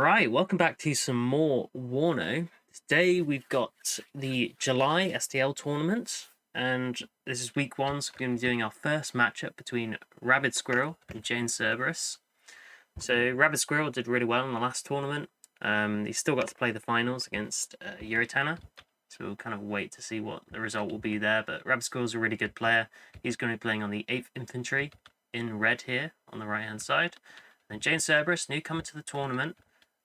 Alright, welcome back to some more Warno. Today we've got the July SDL tournament, and this is week 1, so we're going to be doing our first matchup between RabidSquirrel and JaneSRBRUS. So RabidSquirrel did really well in the last tournament. He's still got to play the finals against Eurotana, so we'll kind of wait to see what the result will be there, but RabidSquirrel's a really good player. He's going to be playing on the 8th Infantry in red here on the right hand side. And JaneSRBRUS, newcomer to the tournament.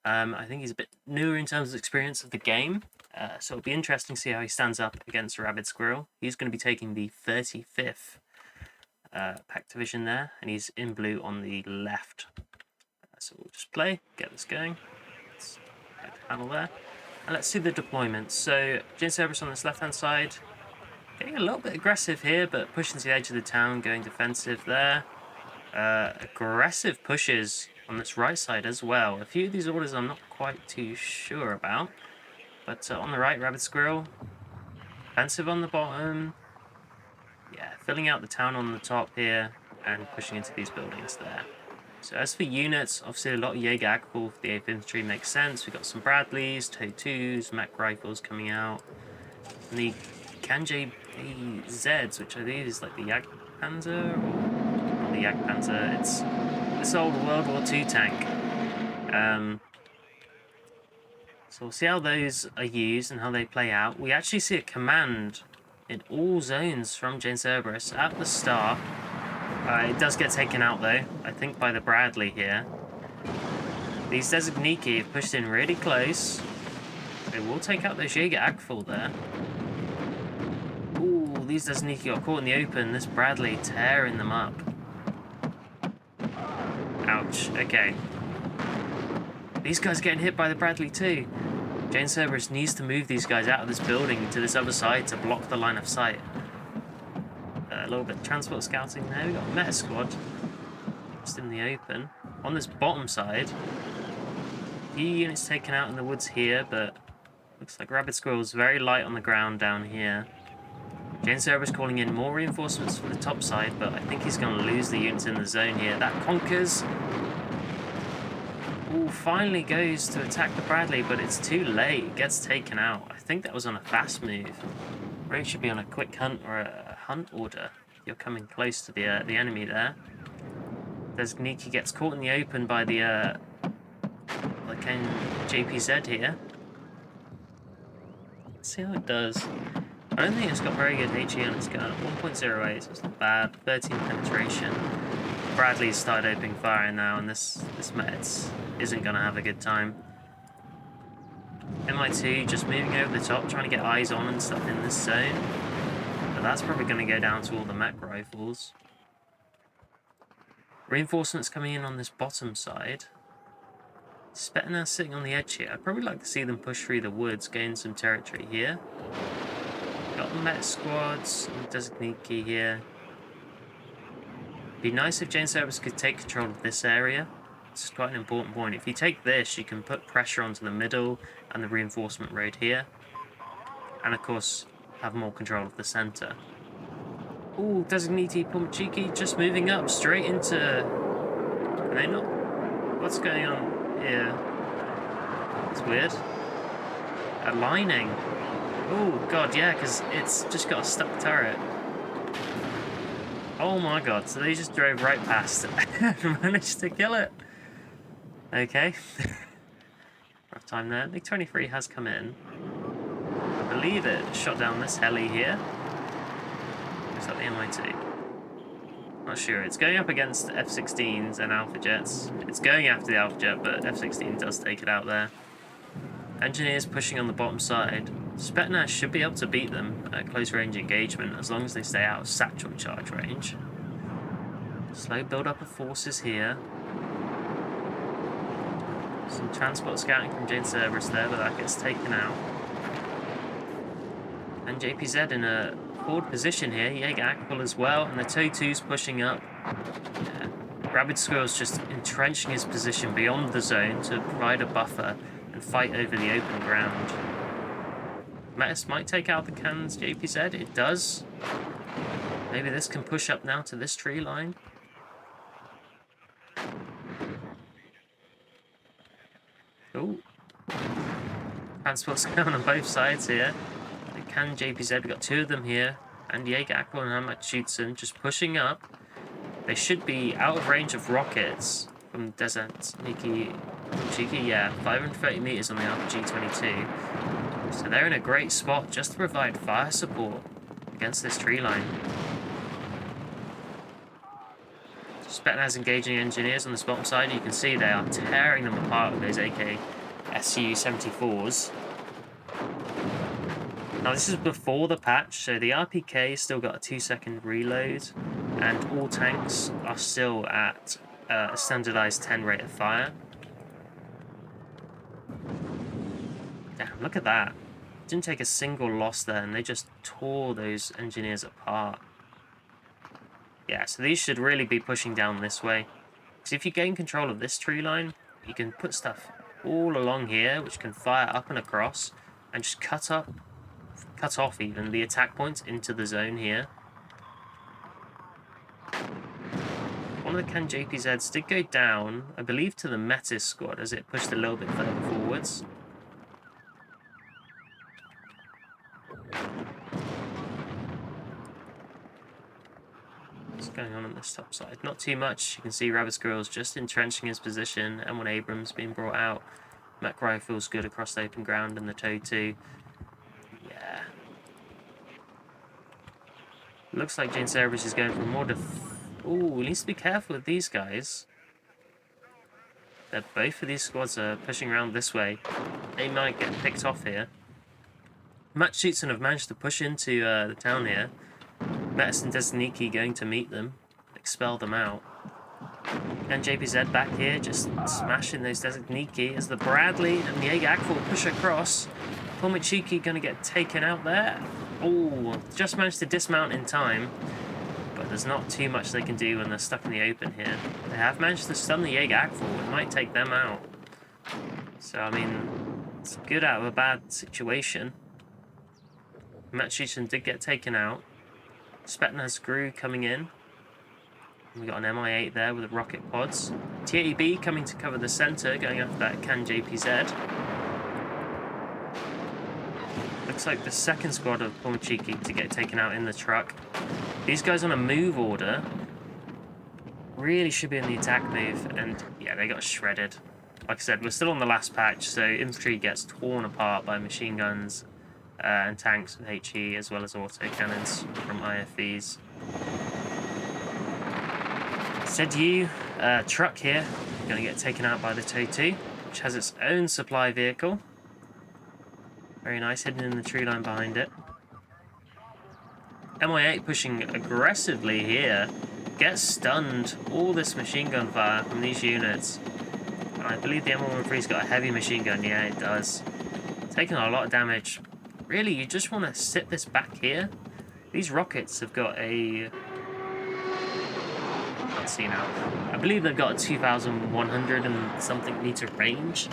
I think he's a bit newer in terms of experience of the game, so it'll be interesting to see how he stands up against RabidSquirrel. He's going to be taking the 35th pack division there, and he's in blue on the left. So we'll just play, get this going. Let's get the panel there. And let's see the deployments. So JaneSRBRUS on this left-hand side, getting a little bit aggressive here, but pushing to the edge of the town, going defensive there. Aggressive pushes on this right side as well. A few of these orders I'm not quite too sure about, but on the right, RabidSquirrel, defensive on the bottom. Yeah, filling out the town on the top here and pushing into these buildings there. So as for units, obviously a lot of Jaeger Agful for the 8th Infantry makes sense. We've got some Bradleys, TOW2s, Mac rifles coming out, and the KJBZs, which I believe is like the Jagdpanzer, or not the Jagdpanzer, it's this old World War II tank. So we'll see how those are used and how they play out. We actually see a command in all zones from JaneSRBRUS at the start. It does get taken out though, I think by the Bradley here. These Designiki have pushed in really close. They will take out those Jaeger Agful there. Ooh, these Designiki got caught in the open. This Bradley tearing them up. Ouch, okay. These guys getting hit by the Bradley too. JaneSRBRUS needs to move these guys out of this building to this other side to block the line of sight. A little bit of transport scouting there. We've got a meta squad just in the open. On this bottom side, a few units taken out in the woods here, but looks like RabidSquirrel's very light on the ground down here. JaneSRBRUS calling in more reinforcements for the top side, but I think he's going to lose the units in the zone here. That conquers. Ooh, finally goes to attack the Bradley, but it's too late. It gets taken out. I think that was on a fast move. Or it should be on a quick hunt or a hunt order. You're coming close to the enemy there. Designiki gets caught in the open by the JPZ here. Let's see how it does. I don't think it's got very good HE on its gun. 1.08, so it's not bad. 13 penetration. Bradley's started opening fire now, and this Mets isn't going to have a good time. MI2 just moving over the top, trying to get eyes on and stuff in this zone. But that's probably going to go down to all the Mac rifles. Reinforcements coming in on this bottom side. Spetna sitting on the edge here. I'd probably like to see them push through the woods, gain some territory here. Got the Met squads, and Designiki here. Be nice if JaneSRBRUS could take control of this area. It's quite an important point. If you take this, you can put pressure onto the middle and the reinforcement road here. And of course, have more control of the centre. Ooh, Designiti Pomachiki just moving up straight into... Are they not? What's going on here? It's weird. Aligning. Oh god, yeah, because it's just got a stuck turret. Oh my god, so they just drove right past it and managed to kill it. Okay. Rough time there. MiG-23 has come in. I believe it shot down this heli here. Looks like the MI2. Not sure. It's going up against F-16s and Alpha Jets. It's going after the Alpha Jet, but F-16 does take it out there. Engineers pushing on the bottom side. Spetna should be able to beat them at close range engagement as long as they stay out of satchel charge range. Slow build up of forces here. Some transport scouting from JaneSRBRUS there, but that gets taken out. And JPZ in a forward position here. Jaeger Agful as well, and the TOW2's pushing up. Yeah. RabidSquirrel's just entrenching his position beyond the zone to provide a buffer and fight over the open ground. Metis might take out the cannons JPZ. It does. Maybe this can push up now to this tree line. Oh, transport's going on both sides here. The Can JPZ, we've got two of them here. And Jaeger Aqua and Hamatschützen just pushing up. They should be out of range of rockets from Desert Niki. Yeah, 530 meters on the RPG-22. So they're in a great spot just to provide fire support against this tree line. Spetsnaz engaging engineers on the bottom side. You can see they are tearing them apart with those AK Su-74s. Now this is before the patch, so the RPK still got a 2-second reload, and all tanks are still at a standardized 10 rate of fire. Damn, look at that. Didn't take a single loss there, and they just tore those engineers apart. Yeah, so these should really be pushing down this way. Because if you gain control of this tree line, you can put stuff all along here, which can fire up and across, and just cut off even the attack points into the zone here. One of the Can JPZs did go down, I believe, to the Metis squad as it pushed a little bit further forwards. What's going on this top side? Not too much. You can see RabidSquirrel's just entrenching his position. M1 Abrams being brought out. Mech rifles good across the open ground, and the TOW2. Yeah. Looks like JaneSRBRUS is going for more Ooh, he needs to be careful with these guys. Both of these squads are pushing around this way. They might get picked off here. Hamatschützen have managed to push into the town here. Metis and Desniki going to meet them, expel them out. And JPZ back here, just smashing those Desniki as the Bradley and the Jaeger Aqua push across. Pomachiki going to get taken out there. Oh, just managed to dismount in time. But there's not too much they can do when they're stuck in the open here. They have managed to stun the Jaeger Aqua. It might take them out. So, I mean, it's good out of a bad situation. Hamatschützen did get taken out. SDL coming in. We got an MI8 there with the rocket pods. TAB coming to cover the center, going after that Can JPZ. Looks like the second squad of Pomachiki to get taken out in the truck. These guys on a move order really should be in the attack move, and yeah, they got shredded. Like I said, we're still on the last patch, so infantry gets torn apart by machine guns and tanks with HE, as well as auto cannons from IFVs. ZU truck here, going to get taken out by the TOW2, which has its own supply vehicle. Very nice, hidden in the tree line behind it. MI8 pushing aggressively here, gets stunned. All this machine gun fire from these units. And I believe the M113's got a heavy machine gun. Yeah, it does. Taking a lot of damage. Really, you just want to sit this back here. These rockets have got a... Can't see now. I believe they've got a 2,100 and something meter range.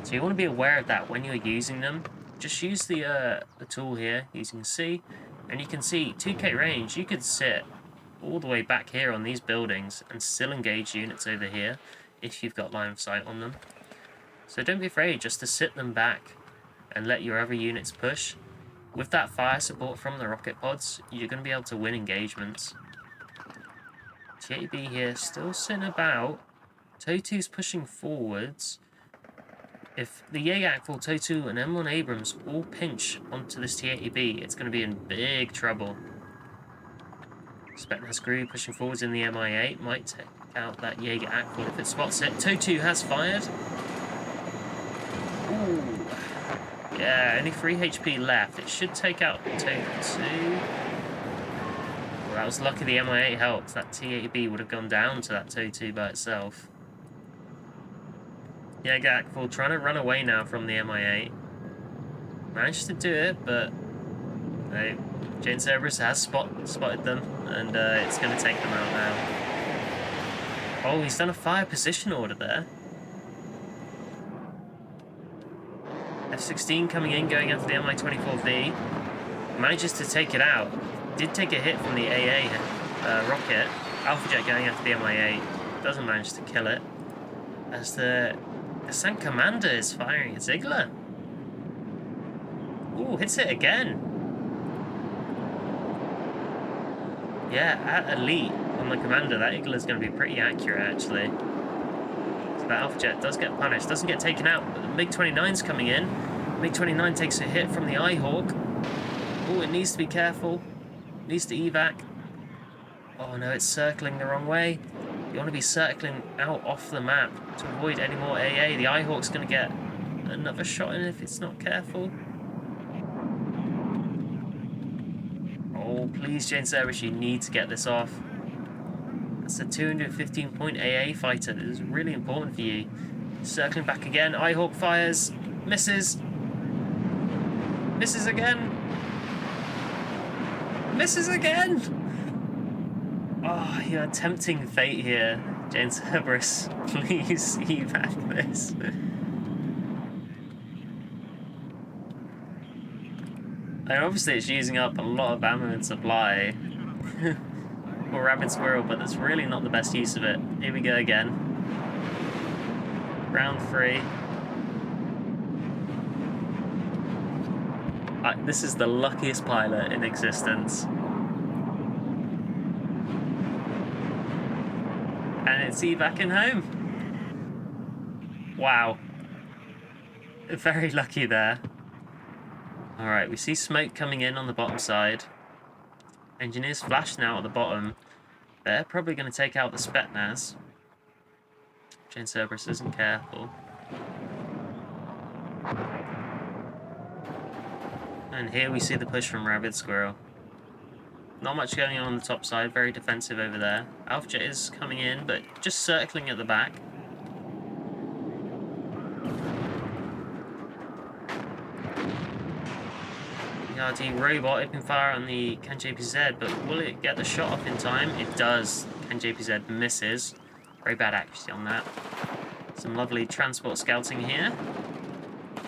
So you want to be aware of that when you're using them. Just use the tool here using C, and you can see 2k range. You could sit all the way back here on these buildings and still engage units over here if you've got line of sight on them. So don't be afraid just to sit them back and let your other units push. With that fire support from the rocket pods, you're going to be able to win engagements. TAB here still sitting about. TOW2's pushing forwards. If the Jaeger Aqua, TOW2 and M1 Abrams all pinch onto this TAB, it's going to be in big trouble. SDL pushing forwards in the MI8 might take out that Jaeger Aqua if it spots it. TOW2 has fired. Ooh. Yeah, only 3 HP left. It should take out TOW2. Well, that was lucky the MI8 helped. That TAB would have gone down to that TOW2 by itself. Jaeger Aqua trying to run away now from the MI8. Managed to do it, but JaneSRBRUS has spotted them, and it's going to take them out now. Oh, he's done a fire position order there. F-16 coming in, going after the Mi-24V. Manages to take it out. Did take a hit from the AA rocket. Alpha Jet going after the Mi-8. Doesn't manage to kill it. As the The Sun Commander is firing a Ziegler. Ooh, hits it again. Yeah, at Elite on the Commander, that Eagle is going to be pretty accurate, actually. So that Alpha Jet does get punished, doesn't get taken out, but the MiG-29's coming in. MiG-29 takes a hit from the Eyehawk. Oh, it needs to be careful. It needs to evac. Oh no, it's circling the wrong way. You want to be circling out off the map to avoid any more AA. The Eyehawk's going to get another shot in if it's not careful. Oh, please, JaneSRBRUS, you need to get this off. That's a 215-point AA fighter. This is really important for you. Circling back again. Eyehawk fires. Misses. Misses again. Misses again. Oh, you're tempting fate here, JaneSRBRUS. Please evac this. And obviously it's using up a lot of ammo and supply for RabidSquirrel, but that's really not the best use of it. Here we go again. Round 3. This is the luckiest pilot in existence. And it's evacing home. Wow. Very lucky there. Alright, we see smoke coming in on the bottom side. Engineers flashing out at the bottom. They're probably going to take out the Spetsnaz. JaneSRBRUS isn't careful. And here we see the push from RabidSquirrel. Not much going on the top side, very defensive over there. Alpha Jet is coming in, but just circling at the back. RD robot open fire on the CAN-JPZ, but will it get the shot off in time? It does. CAN-JPZ misses. Very bad accuracy on that. Some lovely transport scouting here.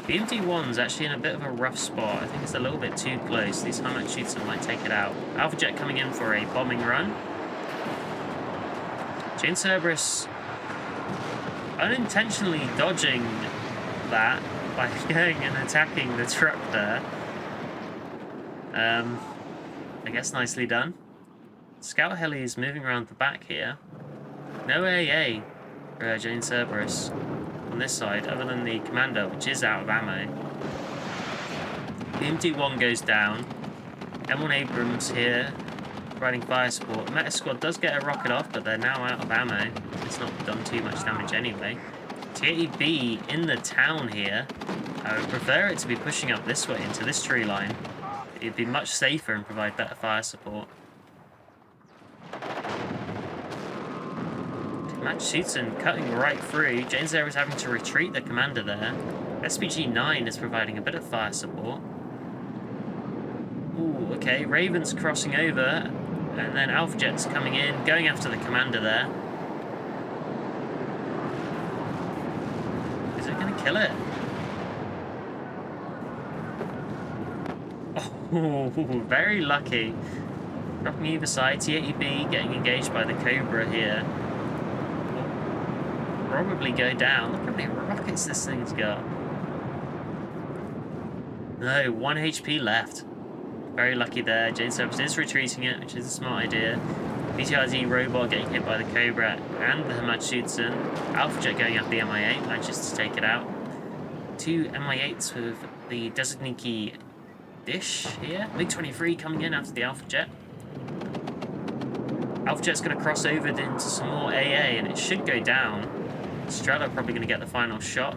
The MD1's actually in a bit of a rough spot. I think it's a little bit too close. These Hummer shoots might take it out. Alpha Jet coming in for a bombing run. JaneSRBRUS unintentionally dodging that by going and attacking the truck there. I guess nicely done. Scout heli is moving around the back here. No AA for JaneSRBRUS on this side, other than the Commander, which is out of ammo. The MD1 goes down. M1 Abrams here, providing fire support. Meta Squad does get a rocket off, but they're now out of ammo. It's not done too much damage anyway. T-80B in the town here. I would prefer it to be pushing up this way into this tree line. It'd be much safer and provide better fire support. Match shoots and cutting right through. JaneSRBRUS having to retreat the Commander there. SPG-9 is providing a bit of fire support. Ooh, okay. Raven's crossing over. And then Alpha Jet's coming in, going after the Commander there. Is it going to kill it? Oh, very lucky. Dropping either side. T-80B getting engaged by the Cobra here. Will probably go down. Look how many rockets this thing's got. No, 1 HP left. Very lucky there. JaneSRBRUS is retreating it, which is a smart idea. BTRD robot getting hit by the Cobra and the Hamatshutsun. Alpha Jet going after the Mi-8, manages to take it out. 2 Mi-8s with the Designee dish here. MiG-23 coming in after the Alpha Jet. Alpha Jet's going to cross over into some more AA and it should go down. Strela probably going to get the final shot.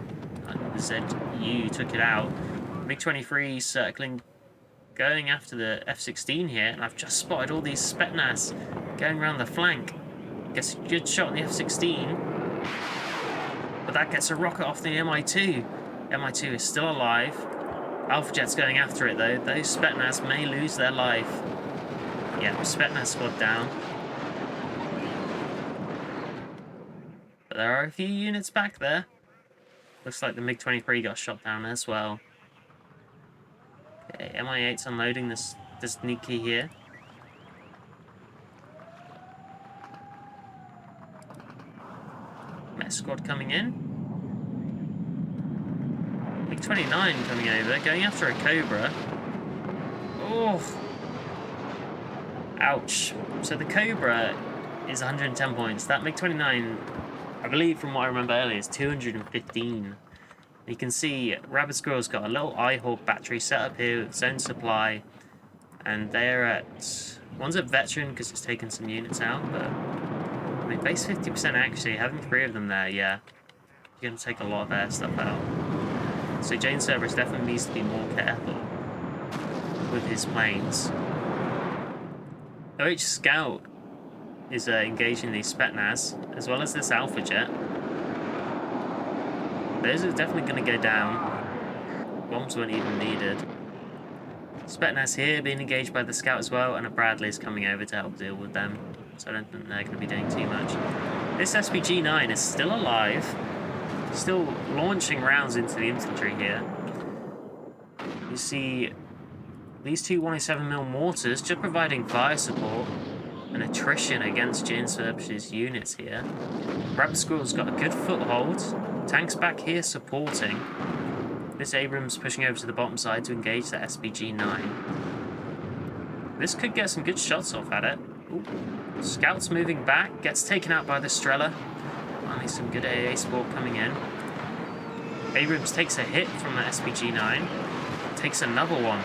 ZU took it out. MiG-23 circling, going after the F-16 here, and I've just spotted all these Spetsnaz going around the flank. Gets a good shot on the F-16, but that gets a rocket off the Mi-2. Mi-2 is still alive. Alpha Jet's going after it though. Those Spetsnaz may lose their life. Yeah, Spetsnaz squad down. But there are a few units back there. Looks like the MiG-23 got shot down as well. Okay, Mi-8's unloading this Designee here. Met squad coming in. MiG-29 coming over, going after a Cobra. Oh! Ouch. So the Cobra is 110 points. That MiG-29, I believe from what I remember earlier, is 215. You can see RabidSquirrel's got a little iHawk battery set up here with its own supply. And they're at... One's a veteran because it's taken some units out, but... I mean, base 50% actually, having 3 of them there, yeah. You're going to take a lot of air stuff out. So JaneSRBRUS definitely needs to be more careful with his planes. OH Scout is engaging these Spetsnaz, as well as this Alpha Jet. Those are definitely going to go down. Bombs weren't even needed. Spetsnaz here being engaged by the Scout as well, and a Bradley is coming over to help deal with them. So I don't think they're going to be doing too much. This SPG-9 is still alive. Still launching rounds into the infantry here. You see these two 107mm mortars just providing fire support and attrition against JaneSRBRUS' units here. RabidSquirrel's got a good foothold. Tanks back here supporting. This Abrams pushing over to the bottom side to engage the SPG-9. This could get some good shots off at it. Ooh. Scouts moving back, gets taken out by the Strela. Finally some good AA support coming in. Abrams takes a hit from the SPG-9. Takes another one.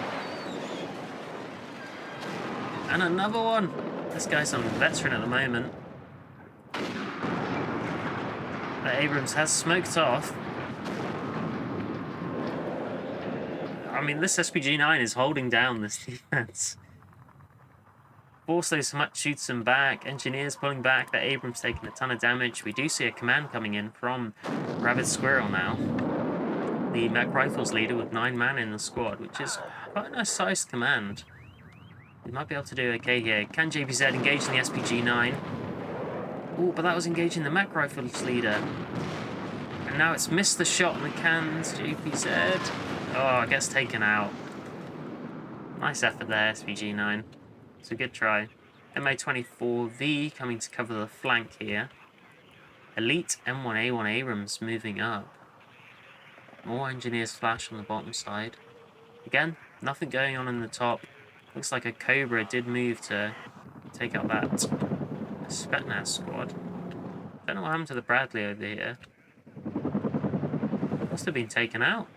And another one! This guy's on veteran at the moment. But Abrams has smoked off. I mean, this SPG-9 is holding down this defense. Force so much shoots them back. Engineers pulling back. The Abrams taking a ton of damage. We do see a command coming in from RabidSquirrel now. The Mech Rifles leader with 9 man in the squad, which is quite a nice sized command. We might be able to do okay here. Can JPZ engage in the SPG-9? Oh, but that was engaging the Mech Rifles leader. And now it's missed the shot on the cans. JPZ. Oh, it gets taken out. Nice effort there, SPG-9. It's a good try. MA-24V coming to cover the flank here. Elite M1A1 Abrams moving up. More engineers flash on the bottom side. Again, nothing going on in the top. Looks like a Cobra did move to take out that Spetsnaz squad. Don't know what happened to the Bradley over here. Must have been taken out.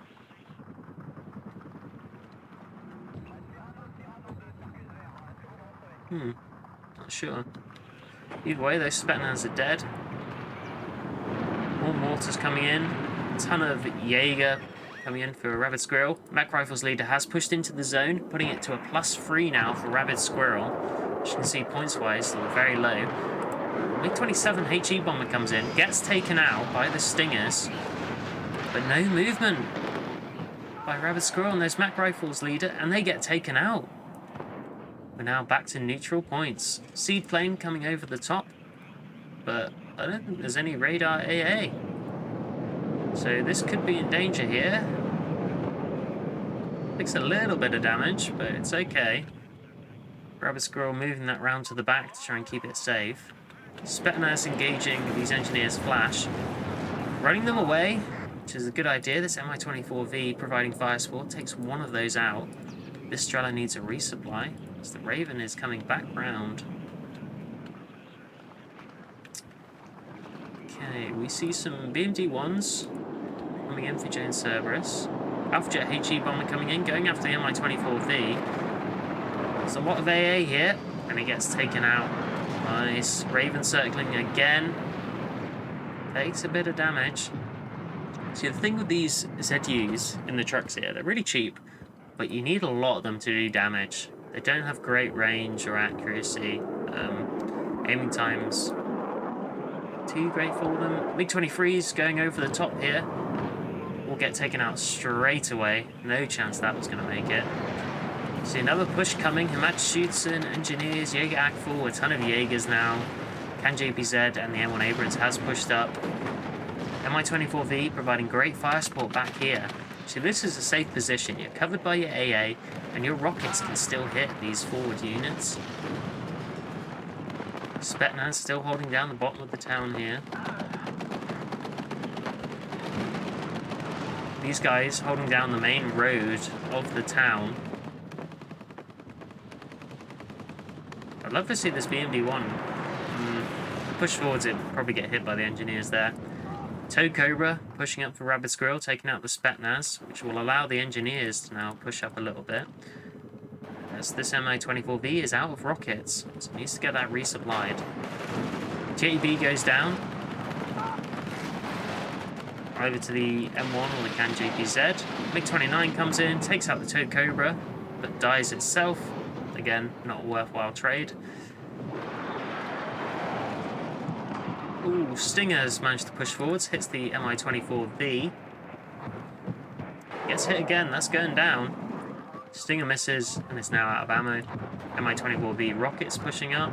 Not sure. Either way, those Spetsnaz are dead. More mortars coming in. A ton of Jaeger coming in for RabidSquirrel. Mech Rifles leader has pushed into the zone, putting it to a +3 now for RabidSquirrel. As you can see, points-wise, still very low. MiG-27 HE bomber comes in, gets taken out by the Stingers, but no movement by RabidSquirrel and those Mech Rifles leader, and they get taken out. We're now back to neutral points. Seed plane coming over the top, but I don't think there's any radar AA. So this could be in danger here. Takes a little bit of damage, but it's okay. RabidSquirrel moving that round to the back to try and keep it safe. Spetsnaz engaging these engineers flash. Running them away, which is a good idea. This Mi-24V providing fire support takes one of those out. This Strela needs a resupply, as the Raven is coming back round. Okay, we see some BMD-1s coming in for JaneSRBRUS. Alpha Jet HE bomber coming in, going after the Mi-24V. There's a lot of AA here, and it gets taken out. Nice. Raven circling again. Takes a bit of damage. See, the thing with these ZUs in the trucks here, they're really cheap, but you need a lot of them to do damage. They don't have great range or accuracy. Aiming times too great for them. MiG-23's going over the top here. Will get taken out straight away. No chance that was going to make it. See another push coming. Himatsushutsen, engineers, Jaeger Akfull, a ton of Jaegers now. Can JPZ and the M1 Abrams has pushed up. Mi-24V providing great fire support back here. So this is a safe position. You're covered by your AA, and your rockets can still hit these forward units. Spetsnaz still holding down the bottom of the town here. These guys holding down the main road of the town. I'd love to see this BMD-1 push forwards. It would probably get hit by the engineers there. Toad Cobra pushing up for Rabid Squirrel, taking out the Spetsnaz, which will allow the engineers to now push up a little bit. As this Mi-24V is out of rockets, so it needs to get that resupplied. JB goes down. Over to the M1 or the CAN JPZ. MiG-29 comes in, takes out the Toad Cobra, but dies itself. Again, not a worthwhile trade. Ooh, Stinger's managed to push forwards, hits the Mi-24V. Gets hit again, that's going down. Stinger misses, and is now out of ammo. Mi-24V rockets pushing up.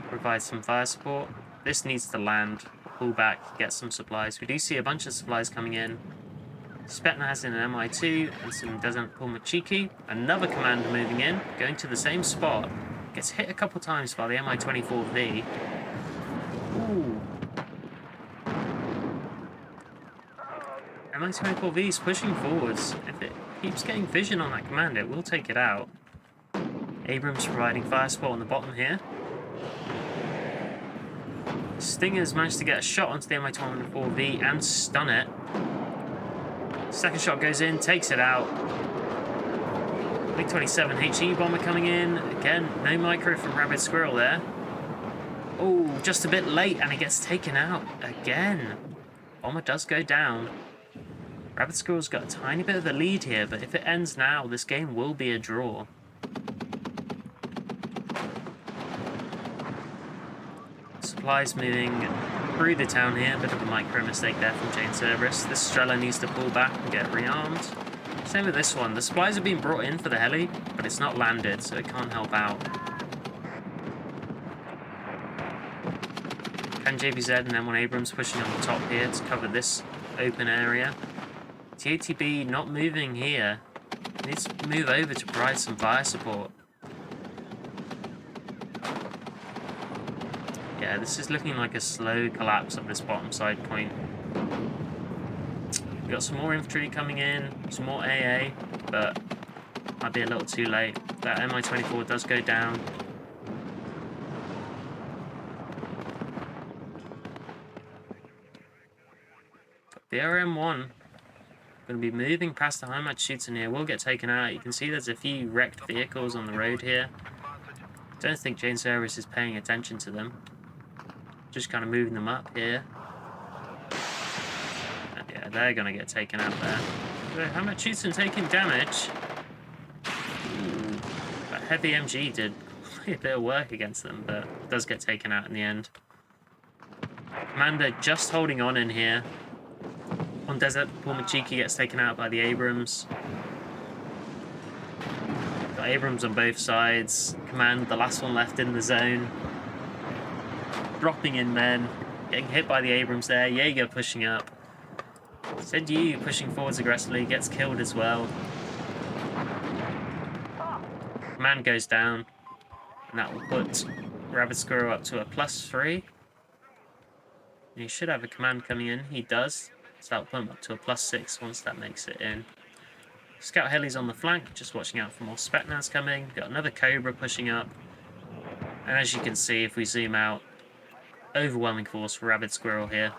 Provides some fire support. This needs to land. Pull back, get some supplies. We do see a bunch of supplies coming in. Spetsnaz in an MI2 and some Desert Pulmachiki. Another commander moving in, going to the same spot. Gets hit a couple times by the Mi-24V. Ooh. Mi-24V is pushing forwards. If it keeps getting vision on that commander, it will take it out. Abrams providing fire support on the bottom here. Stinger's managed to get a shot onto the Mi-24V and stun it. Second shot goes in, takes it out. MiG-27 HE bomber coming in. Again, no micro from Rabid Squirrel there. Oh, just a bit late and it gets taken out again. Bomber does go down. Rabid Squirrel's got a tiny bit of the lead here, but if it ends now, this game will be a draw. Supplies moving through the town here. Bit of a micro mistake there from JaneSRBRUS. This Strela needs to pull back and get rearmed. Same with this one. The supplies have been brought in for the heli, but it's not landed, so it can't help out. CAN JPZ and M1 Abrams pushing on the top here to cover this open area. TATB not moving here. Needs to move over to provide some fire support. Yeah, this is looking like a slow collapse of this bottom side point. We've got some more infantry coming in, some more AA, but might be a little too late. That Mi-24 does go down. The RM1 going to be moving past the high-match shooter here. Will get taken out. You can see there's a few wrecked vehicles on the road here. Don't think JaneSRBRUS is paying attention to them. Just kind of moving them up here. And yeah, they're going to get taken out there. How much shooting taking damage? Ooh, that heavy MG did quite a bit of work against them, but does get taken out in the end. Commander just holding on in here. On Desert, Pulmachiki gets taken out by the Abrams. Got Abrams on both sides. Command, the last one left in the zone. Dropping in men, getting hit by the Abrams there. Jaeger pushing up. ZU pushing forwards aggressively, gets killed as well. Command goes down, and that will put Rabid Squirrel up to a +3. He should have a command coming in, he does. So that'll put him up to a +6 once that makes it in. Scout heli's on the flank, just watching out for more Spetsnaz coming. Got another Cobra pushing up. And as you can see, if we zoom out, overwhelming force for Rabid Squirrel here.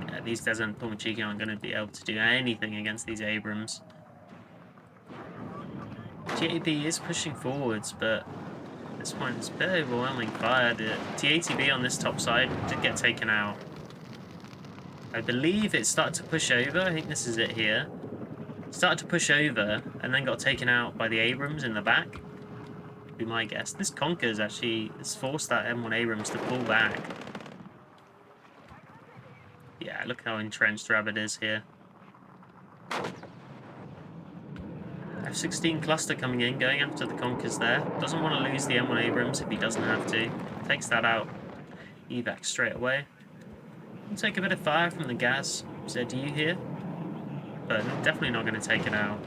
Yeah, these Desert Pulmachiki aren't going to be able to do anything against these Abrams. TATB is pushing forwards, but at this point it's a bit overwhelming fire. The TATB on this top side did get taken out. I believe it started to push over. I think this is it here. Started to push over and then got taken out by the Abrams in the back. Would be my guess. This Conquer's actually has forced that M1 Abrams to pull back. Yeah, look how entrenched Rabid is here. F-16 cluster coming in, going after the Conquers there. Doesn't want to lose the M1 Abrams if he doesn't have to. Takes that out. Evac straight away. We'll take a bit of fire from the gas. ZU here. But definitely not going to take it out.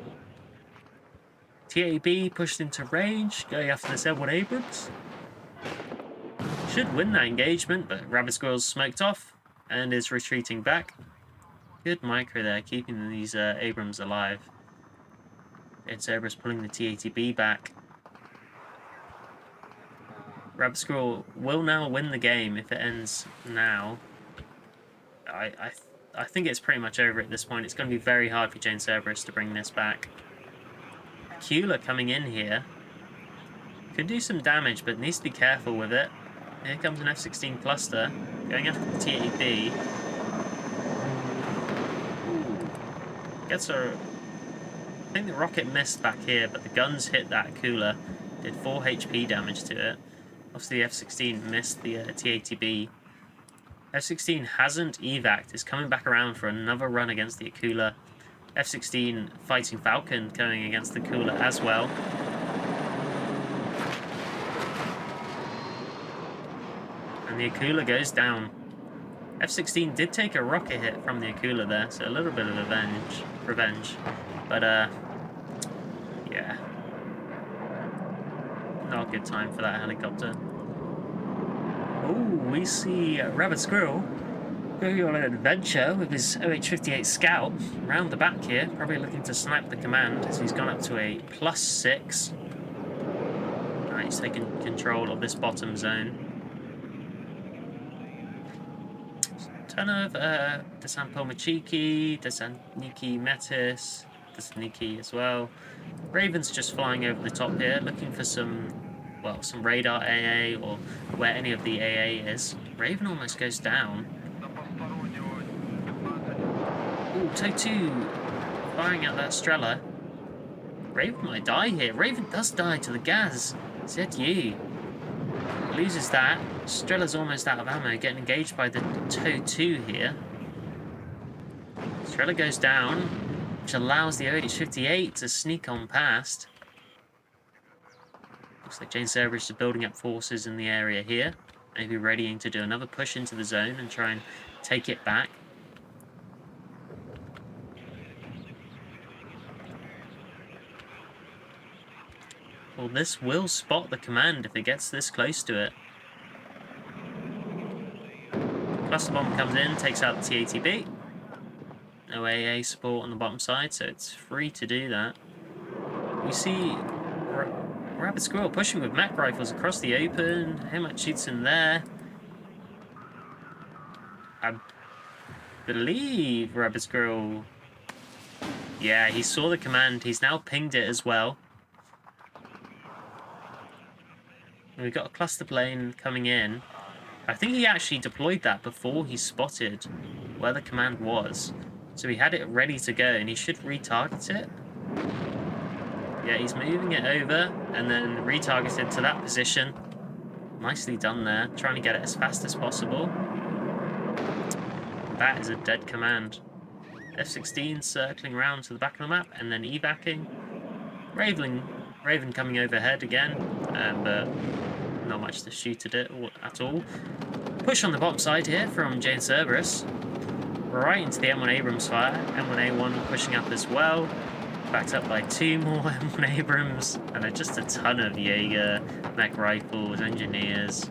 TAB pushed into range, going after this M1 Abrams. should win that engagement, but RabidSquirrel's smoked off and is retreating back. Good micro there, keeping these Abrams alive. JaneSRBRUS pulling the T-80B back. RabidSquirrel will now win the game if it ends now. I think it's pretty much over at this point. It's going to be very hard for JaneSRBRUS to bring this back. Kula coming in here. Could do some damage, but needs to be careful with it. Here comes an F-16 cluster. Going after the T-80B. Gets a... I think the rocket missed back here, but the guns hit that Kula. Did 4 HP damage to it. Obviously the F-16 missed the T-80B. F-16 hasn't evac'd. It's coming back around for another run against the Akula. F-16 fighting Falcon going against the Akula as well. And the Akula goes down. F-16 did take a rocket hit from the Akula there, so a little bit of revenge. But, yeah. Not a good time for that helicopter. Oh, we see RabidSquirrel going on an adventure with his OH-58 Scout around the back here, probably looking to snipe the command as he's gone up to a +6. He's taking control of this bottom zone. Ton of Desanpo-Machiki, Desaniki Metis, Desaniki as well. Raven's just flying over the top here, looking for some radar AA or where any of the AA is. Raven almost goes down. Ooh, TOW2 firing at that Strela. Raven might die here. Raven does die to the Gaz. ZU. Loses that. Strela's almost out of ammo, getting engaged by the TOW2 here. Strela goes down, which allows the OH-58 to sneak on past. Looks like JaneSRBRUS is building up forces in the area here. Maybe readying to do another push into the zone and try and take it back. Well, this will spot the command if it gets this close to it. Cluster bomb comes in, takes out the T-80B. No AA support on the bottom side, so it's free to do that. We see RabidSquirrel pushing with mech rifles across the open. How much shoots in there? I believe RabidSquirrel... Yeah, he saw the command. He's now pinged it as well. And we've got a cluster plane coming in. I think he actually deployed that before he spotted where the command was. So he had it ready to go, and he should retarget it. Yeah, he's moving it over, and then retarget it to that position. Nicely done there, trying to get it as fast as possible. That is a dead command. F-16 circling around to the back of the map, and then evacing. Raven coming overhead again, but not much to shoot at it at all. Push on the bottom side here from JaneSRBRUS. Right into the M1 Abrams fire. M1A1 pushing up as well. Backed up by 2 more M1 Abrams. And just a ton of Jaeger, mech rifles, engineers.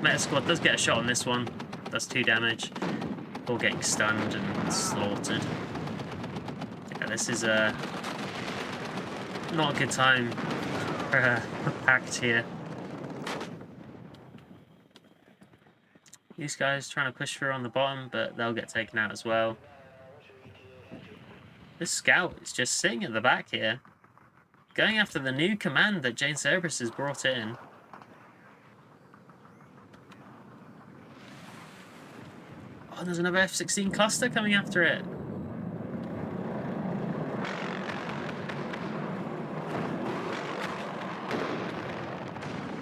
Meta Squad does get a shot on this one. Does 2 damage. All getting stunned and slaughtered. Yeah, this is not a good time for a pact here. These guys trying to push through on the bottom, but they'll get taken out as well. This scout is just sitting at the back here, going after the new command that JaneSRBRUS has brought in. Oh, there's another F-16 cluster coming after it.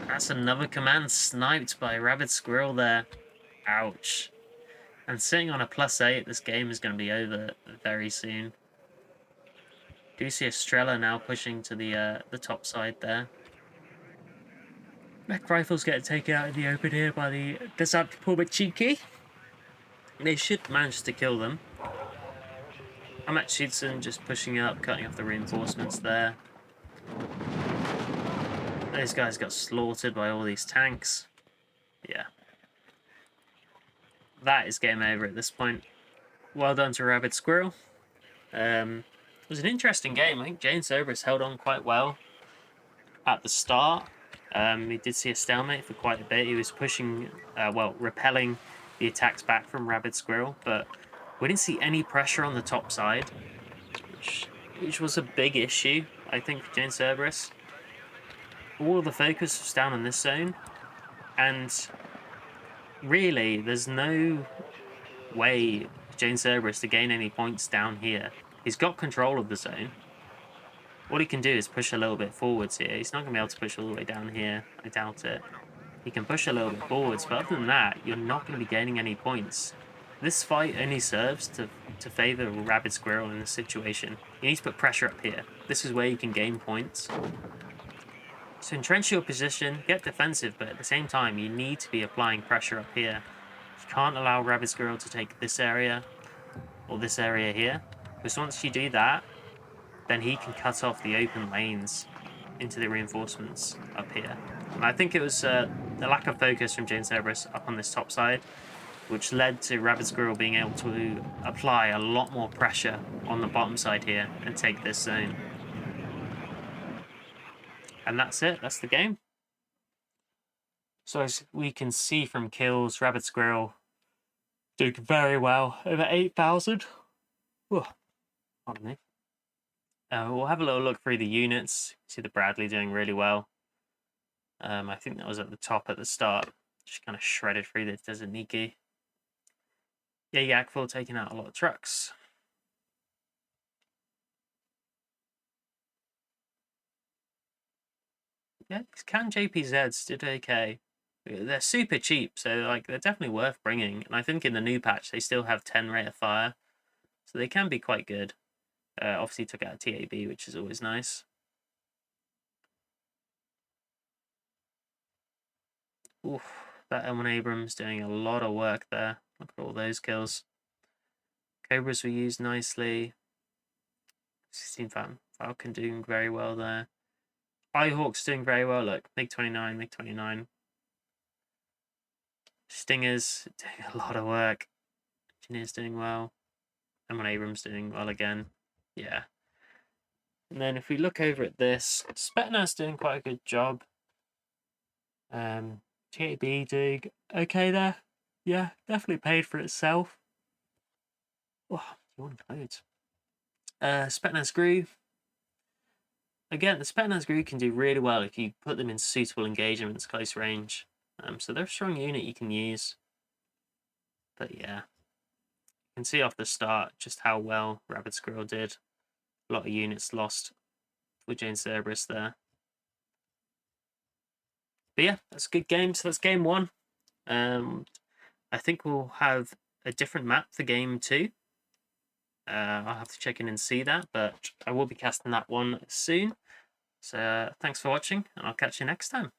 That's another command sniped by RabidSquirrel there. Ouch. And sitting on a +8, this game is going to be over very soon. Do see a Strela now pushing to the top side there. Mech rifles get taken out in the open here by the Desanpo-Machiki. They should manage to kill them. Amatshitsun just pushing up, cutting off the reinforcements there. Those guys got slaughtered by all these tanks. Yeah. That is game over at this point. Well done to RabidSquirrel. It was an interesting game. I think JaneSRBRUS held on quite well at the start. He did see a stalemate for quite a bit. He was pushing, repelling the attacks back from RabidSquirrel, but we didn't see any pressure on the top side, which was a big issue, I think, for JaneSRBRUS. All of the focus was down on this zone, and really, there's no way for JaneSRBRUS to gain any points down here. He's got control of the zone. What he can do is push a little bit forwards here. He's not going to be able to push all the way down here. I doubt it. He can push a little bit forwards, but other than that, you're not going to be gaining any points. This fight only serves to favour RabidSquirrel in this situation. You need to put pressure up here. This is where you can gain points. So entrench your position, get defensive, but at the same time, you need to be applying pressure up here. You can't allow RabidSquirrel to take this area or this area here, because once you do that, then he can cut off the open lanes into the reinforcements up here. And I think it was the lack of focus from JaneSRBRUS up on this top side, which led to RabidSquirrel being able to apply a lot more pressure on the bottom side here and take this zone. And that's it, that's the game. So as we can see from kills, RabidSquirrel doing very well, over 8,000. Pardon me. We'll have a little look through the units. See the Bradley doing really well. I think that was at the top at the start. Just kind of shredded through the Desert Niki. Yeah, Yakful taking out a lot of trucks. Yeah, these Can JPZs did okay. They're super cheap, so like they're definitely worth bringing. And I think in the new patch they still have 10 rate of fire, so they can be quite good. Obviously took out TAB, which is always nice. Oof, that M1 Abrams doing a lot of work there. Look at all those kills. Cobras were used nicely. 16 Falcon doing very well there. Eyehawk's doing very well. Look, MiG-29, MiG-29. Stingers doing a lot of work. Engineers doing well. M1 Abrams doing well again. Yeah. And then if we look over at this, Spetsnaz doing quite a good job. TAB doing okay there. Yeah, definitely paid for itself. Oh, you want loads. Spetsnaz GRU. Again, the Spetsnaz GRU can do really well if you put them in suitable engagements, close range. So they're a strong unit you can use. But yeah, you can see off the start just how well RabidSquirrel did. A lot of units lost with JaneSRBRUS there. But yeah, that's a good game. So that's game one. I think we'll have a different map for game two. I'll have to check in and see that, but I will be casting that one soon. So thanks for watching, and I'll catch you next time.